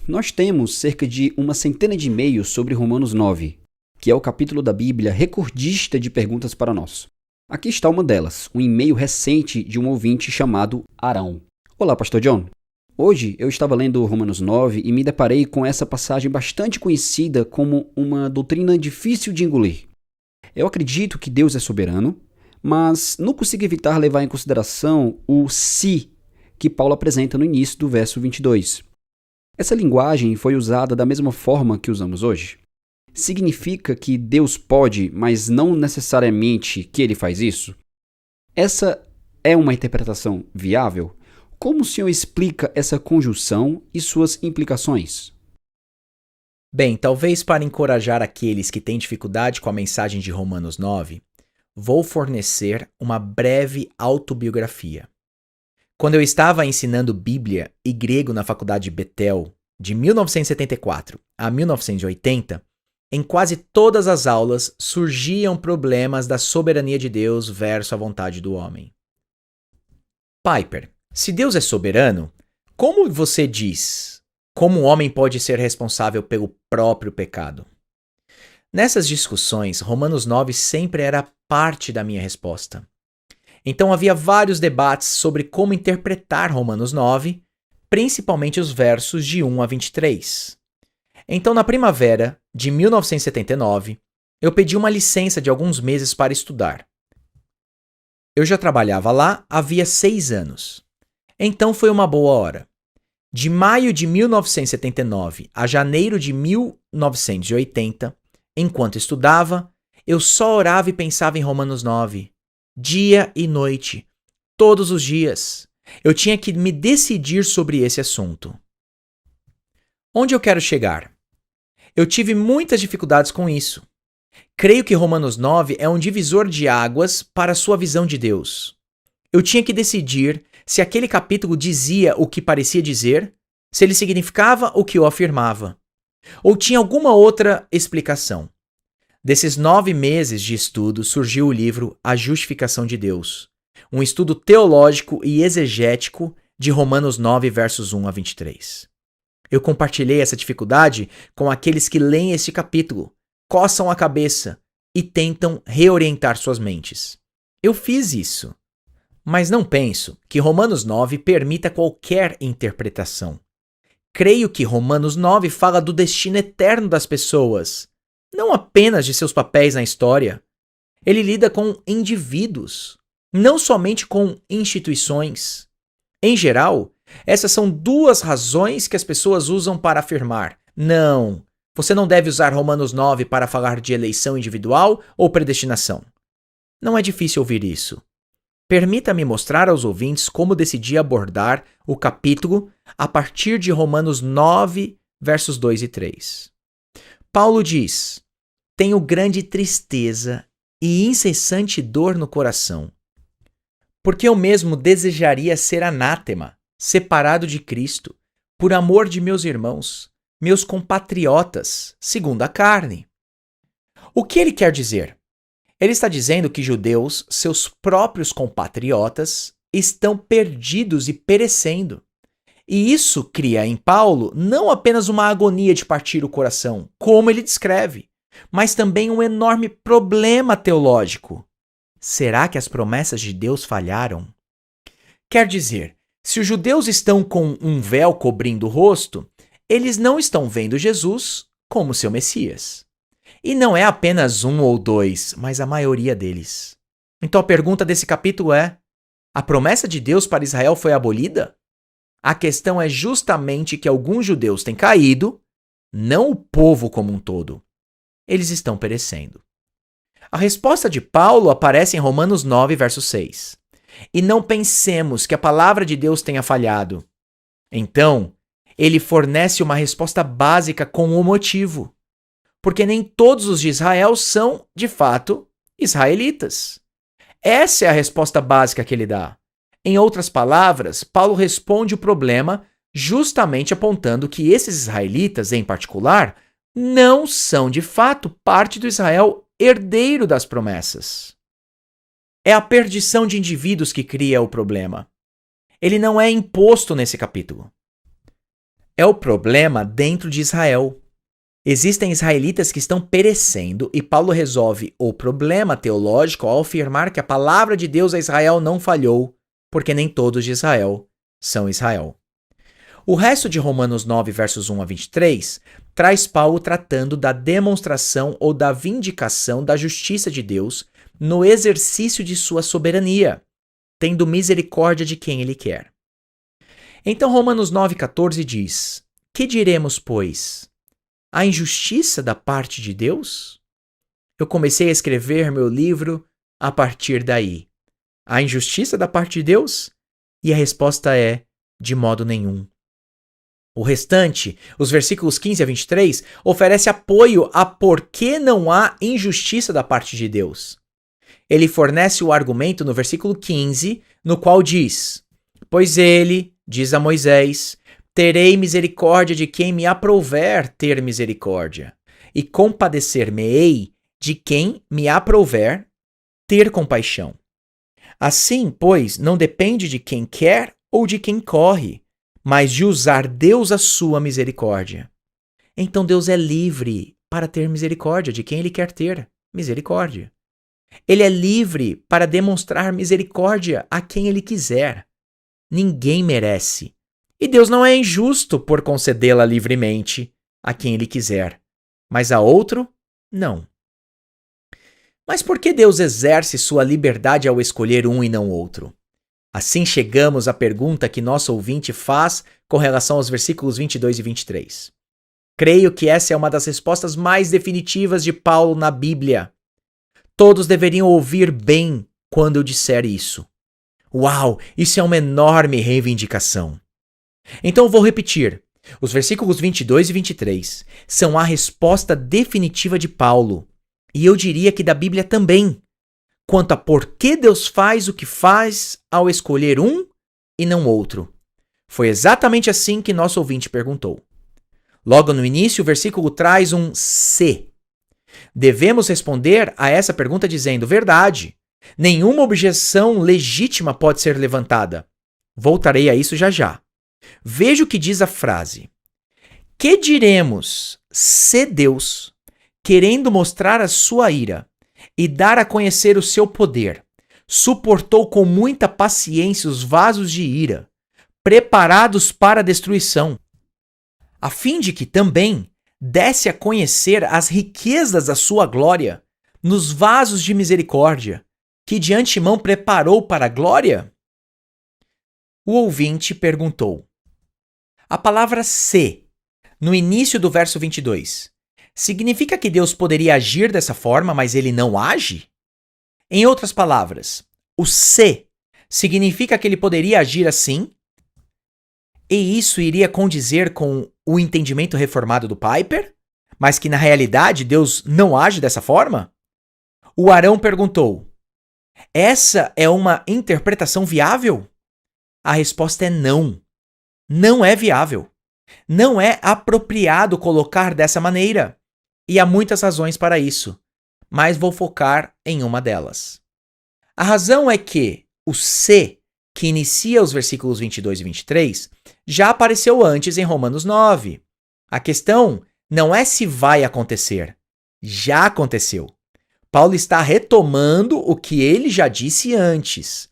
nós temos cerca de uma centena de e-mails sobre Romanos 9, que é o capítulo da Bíblia recordista de perguntas para nós. Aqui está uma delas, um e-mail recente de um ouvinte chamado Arão. Olá, Pastor John. Hoje eu estava lendo Romanos 9 e me deparei com essa passagem bastante conhecida como uma doutrina difícil de engolir. Eu acredito que Deus é soberano, mas não consigo evitar levar em consideração o "se" que Paulo apresenta no início do verso 22. Essa linguagem foi usada da mesma forma que usamos hoje. Significa que Deus pode, mas não necessariamente que ele faz isso? Essa é uma interpretação viável? Como o senhor explica essa conjunção e suas implicações? Bem, talvez para encorajar aqueles que têm dificuldade com a mensagem de Romanos 9, vou fornecer uma breve autobiografia. Quando eu estava ensinando Bíblia e grego na faculdade de Betel, de 1974 a 1980, em quase todas as aulas surgiam problemas da soberania de Deus versus a vontade do homem. Piper, se Deus é soberano, como você diz, como o homem pode ser responsável pelo próprio pecado? Nessas discussões, Romanos 9 sempre era parte da minha resposta. Então havia vários debates sobre como interpretar Romanos 9, principalmente os versos de 1 a 23. Então, na primavera de 1979, eu pedi uma licença de alguns meses para estudar. Eu já trabalhava lá havia 6 anos. Então foi uma boa hora. De maio de 1979 a janeiro de 1980, enquanto estudava, eu só orava e pensava em Romanos 9. Dia e noite, todos os dias. Eu tinha que me decidir sobre esse assunto. Onde eu quero chegar? Eu tive muitas dificuldades com isso. Creio que Romanos 9 é um divisor de águas para a sua visão de Deus. Eu tinha que decidir se aquele capítulo dizia o que parecia dizer, se ele significava o que eu afirmava, ou tinha alguma outra explicação. Desses 9 meses de estudo surgiu o livro A Justificação de Deus, um estudo teológico e exegético de Romanos 9, versos 1 a 23. Eu compartilhei essa dificuldade com aqueles que leem este capítulo, coçam a cabeça e tentam reorientar suas mentes. Eu fiz isso, mas não penso que Romanos 9 permita qualquer interpretação. Creio que Romanos 9 fala do destino eterno das pessoas, não apenas de seus papéis na história. Ele lida com indivíduos, não somente com instituições. Em geral, essas são 2 razões que as pessoas usam para afirmar: não, você não deve usar Romanos 9 para falar de eleição individual ou predestinação. Não é difícil ouvir isso. Permita-me mostrar aos ouvintes como decidi abordar o capítulo a partir de Romanos 9, versos 2 e 3. Paulo diz: tenho grande tristeza e incessante dor no coração, porque eu mesmo desejaria ser anátema, separado de Cristo, por amor de meus irmãos, meus compatriotas, segundo a carne. O que ele quer dizer? Ele está dizendo que judeus, seus próprios compatriotas, estão perdidos e perecendo. E isso cria em Paulo não apenas uma agonia de partir o coração, como ele descreve, mas também um enorme problema teológico. Será que as promessas de Deus falharam? Quer dizer, se os judeus estão com um véu cobrindo o rosto, eles não estão vendo Jesus como seu Messias. E não é apenas 1 ou 2, mas a maioria deles. Então a pergunta desse capítulo é: a promessa de Deus para Israel foi abolida? A questão é justamente que alguns judeus têm caído, não o povo como um todo. Eles estão perecendo. A resposta de Paulo aparece em Romanos 9, verso 6. E não pensemos que a palavra de Deus tenha falhado. Então, ele fornece uma resposta básica com o motivo. Porque nem todos os de Israel são, de fato, israelitas. Essa é a resposta básica que ele dá. Em outras palavras, Paulo responde o problema justamente apontando que esses israelitas, em particular, não são de fato parte do Israel herdeiro das promessas. É a perdição de indivíduos que cria o problema. Ele não é imposto nesse capítulo. É o problema dentro de Israel. Existem israelitas que estão perecendo e Paulo resolve o problema teológico ao afirmar que a palavra de Deus a Israel não falhou, porque nem todos de Israel são Israel. O resto de Romanos 9, versos 1 a 23, traz Paulo tratando da demonstração ou da vindicação da justiça de Deus no exercício de sua soberania, tendo misericórdia de quem ele quer. Então Romanos 9,14 diz: Que diremos, pois? A injustiça da parte de Deus? Eu comecei a escrever meu livro a partir daí. A injustiça da parte de Deus? E a resposta é: de modo nenhum. O restante, os versículos 15 a 23, oferece apoio a por que não há injustiça da parte de Deus. Ele fornece o argumento no versículo 15, no qual diz: Pois ele, diz a Moisés, terei misericórdia de quem me aprouver ter misericórdia, e compadecer-me-ei de quem me aprouver ter compaixão. Assim, pois, não depende de quem quer ou de quem corre, mas de usar Deus a sua misericórdia. Então Deus é livre para ter misericórdia de quem ele quer ter misericórdia. Ele é livre para demonstrar misericórdia a quem ele quiser. Ninguém merece. E Deus não é injusto por concedê-la livremente a quem ele quiser, mas a outro, não. Mas por que Deus exerce sua liberdade ao escolher um e não outro? Assim chegamos à pergunta que nosso ouvinte faz com relação aos versículos 22 e 23. Creio que essa é uma das respostas mais definitivas de Paulo na Bíblia. Todos deveriam ouvir bem quando eu disser isso. Uau, isso é uma enorme reivindicação. Então eu vou repetir. Os versículos 22 e 23 são a resposta definitiva de Paulo. E eu diria que da Bíblia também. Quanto a por que Deus faz o que faz ao escolher um e não outro. Foi exatamente assim que nosso ouvinte perguntou. Logo no início, o versículo traz um se. Devemos responder a essa pergunta dizendo: verdade. Nenhuma objeção legítima pode ser levantada. Voltarei a isso já já. Veja o que diz a frase. Que diremos se Deus, querendo mostrar a sua ira e dar a conhecer o seu poder, suportou com muita paciência os vasos de ira, preparados para a destruição, a fim de que também desse a conhecer as riquezas da sua glória nos vasos de misericórdia, que de antemão preparou para a glória? O ouvinte perguntou. A palavra se, no início do verso 22, significa que Deus poderia agir dessa forma, mas ele não age? Em outras palavras, o se significa que ele poderia agir assim? E isso iria condizer com o entendimento reformado do Piper? Mas que na realidade Deus não age dessa forma? O Arão perguntou: essa é uma interpretação viável? A resposta é não. Não é viável. Não é apropriado colocar dessa maneira. E há muitas razões para isso, mas vou focar em uma delas. A razão é que o se, que inicia os versículos 22 e 23, já apareceu antes em Romanos 9. A questão não é se vai acontecer. Já aconteceu. Paulo está retomando o que ele já disse antes.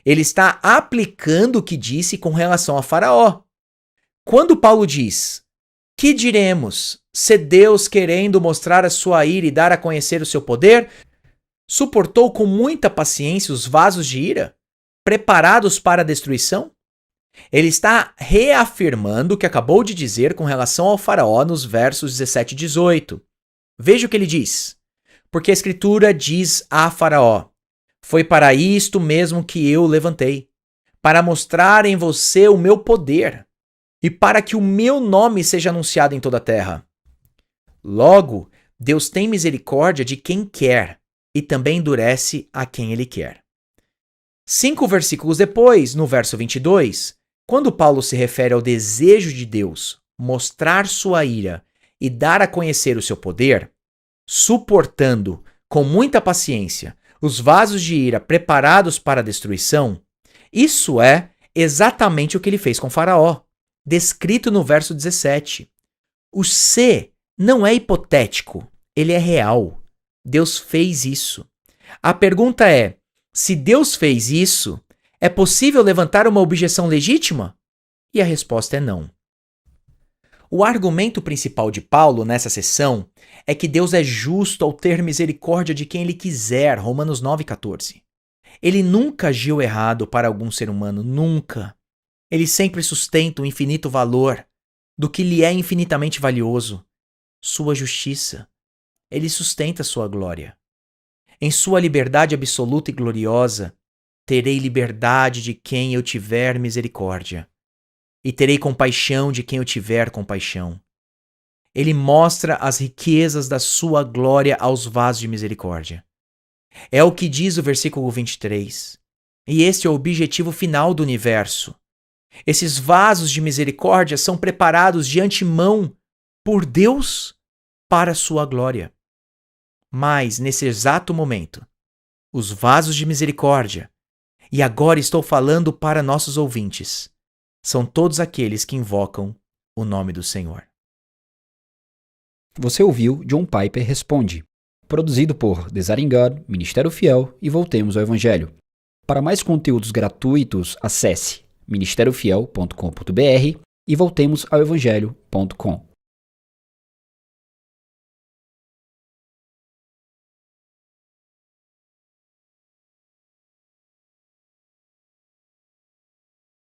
Ele está aplicando o que disse com relação a Faraó. Quando Paulo diz: que diremos se Deus, querendo mostrar a sua ira e dar a conhecer o seu poder, suportou com muita paciência os vasos de ira, preparados para a destruição? Ele está reafirmando o que acabou de dizer com relação ao Faraó nos versos 17 e 18. Veja o que ele diz. Porque a Escritura diz a Faraó: foi para isto mesmo que eu o levantei, para mostrar em você o meu poder, e para que o meu nome seja anunciado em toda a terra. Logo, Deus tem misericórdia de quem quer, e também endurece a quem ele quer. 5 versículos depois, no verso 22, quando Paulo se refere ao desejo de Deus mostrar sua ira e dar a conhecer o seu poder, suportando com muita paciência os vasos de ira preparados para a destruição, isso é exatamente o que ele fez com Faraó. descrito no verso 17. O se não é hipotético, ele é real. Deus fez isso. A pergunta é: se Deus fez isso, é possível levantar uma objeção legítima? E a resposta é não. O argumento principal de Paulo nessa seção é que Deus é justo ao ter misericórdia de quem ele quiser, Romanos 9,14. Ele nunca agiu errado para algum ser humano, nunca. Ele sempre sustenta o infinito valor do que lhe é infinitamente valioso, sua justiça. Ele sustenta sua glória. Em sua liberdade absoluta e gloriosa, terei liberdade de quem eu tiver misericórdia, e terei compaixão de quem eu tiver compaixão. Ele mostra as riquezas da sua glória aos vasos de misericórdia. É o que diz o versículo 23. E este é o objetivo final do universo. Esses vasos de misericórdia são preparados de antemão por Deus para a sua glória. Mas, nesse exato momento, os vasos de misericórdia, e agora estou falando para nossos ouvintes, são todos aqueles que invocam o nome do Senhor. Você ouviu John Piper Responde, produzido por Desiring God, Ministério Fiel e Voltemos ao Evangelho. Para mais conteúdos gratuitos, acesse ministériofiel.com.br e voltemosaoevangelho.com.